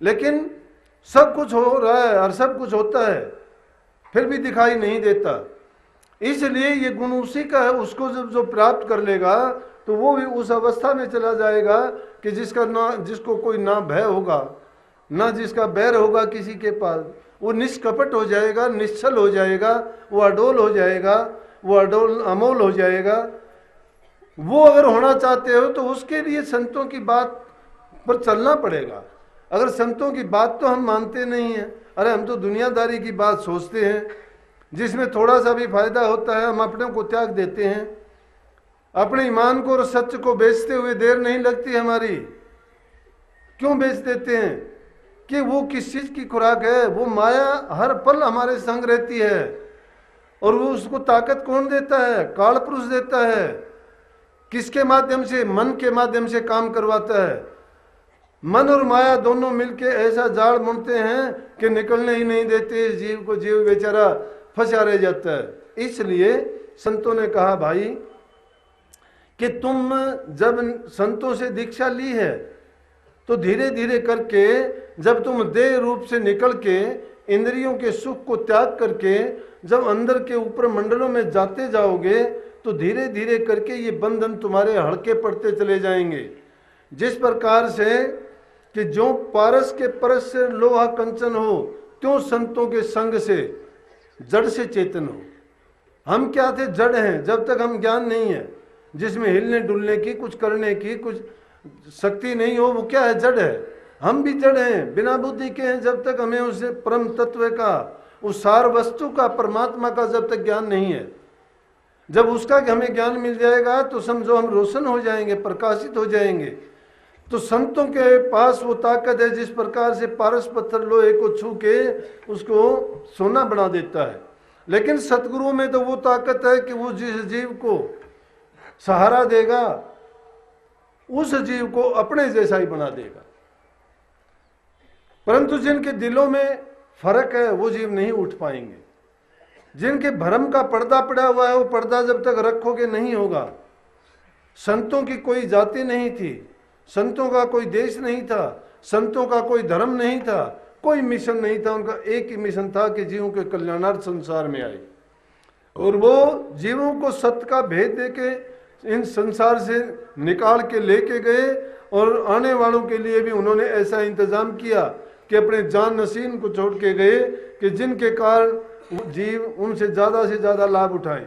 लेकिन सब कुछ हो रहा है और सब कुछ होता है, फिर भी दिखाई नहीं देता। इसलिए ये गुण उसी का है, उसको जब जो प्राप्त कर लेगा तो वो भी उस अवस्था में चला जाएगा कि जिसको कोई ना भय होगा, ना जिसका बैर होगा किसी के पास। वो निष्कपट हो जाएगा, निश्चल हो जाएगा, वो अडोल हो जाएगा, वो अमोल हो जाएगा। वो अगर होना चाहते हो तो उसके लिए संतों की बात पर चलना पड़ेगा। अगर संतों की बात तो हम मानते नहीं हैं, अरे हम तो दुनियादारी की बात सोचते हैं, जिसमें थोड़ा सा भी फायदा होता है हम अपने को त्याग देते हैं। अपने ईमान को और सत्य को बेचते हुए देर नहीं लगती हमारी। क्यों बेच देते हैं? कि वो किस चीज की खुराक है? वो माया हर पल हमारे संग रहती है। और वो उसको ताकत कौन देता है? काल पुरुष देता है। किसके माध्यम से? मन के माध्यम से काम करवाता है। मन और माया दोनों मिलके ऐसा जाल बुनते हैं कि निकलने ही नहीं देते जीव को। जीव बेचारा फंसा रह जाता है। इसलिए संतों ने कहा भाई कि तुम जब संतों से दीक्षा ली है तो धीरे धीरे करके जब तुम देह रूप से निकल के इंद्रियों के सुख को त्याग करके जब अंदर के ऊपर मंडलों में जाते जाओगे तो धीरे धीरे करके ये बंधन तुम्हारे हल्के पड़ते चले जाएंगे। जिस प्रकार से कि जो पारस के परस से लोहा कंचन हो, त्यों संतों के संग से जड़ से चेतन हो। हम क्या थे? जड़ हैं। जब तक हम ज्ञान नहीं है, जिसमें हिलने डुलने की, कुछ करने की कुछ शक्ति नहीं हो, वो क्या है? जड़ है। हम भी जड़ हैं, बिना बुद्धि के हैं। जब तक हमें उस परम तत्व का, उस सार वस्तु का, परमात्मा का जब तक ज्ञान नहीं है, जब उसका हमें ज्ञान मिल जाएगा तो समझो हम रोशन हो जाएंगे, प्रकाशित हो जाएंगे। तो संतों के पास वो ताकत है जिस प्रकार से पारस पत्थर लोहे को छू के उसको सोना बना देता है। लेकिन सतगुरु में तो वो ताकत है कि वो जिस जीव को सहारा देगा उस जीव को अपने जैसा ही बना देगा। परंतु जिनके दिलों में फर्क है वो जीव नहीं उठ पाएंगे। जिनके भ्रम का पर्दा पड़ा हुआ है वो पर्दा जब तक रखोगे नहीं होगा। संतों की कोई जाति नहीं थी, संतों का कोई देश नहीं था, संतों का कोई धर्म नहीं था, कोई मिशन नहीं था। उनका एक ही मिशन था कि जीवों के कल्याणार्थ संसार में आए। और वो जीवों को सत्य का भेद देके इन संसार से निकाल के लेके गए। और आने वालों के लिए भी उन्होंने ऐसा इंतजाम किया कि अपने जान नसीन को छोड़ के गए कि जिनके कारण जीव उनसे ज़्यादा से ज़्यादा लाभ उठाएं।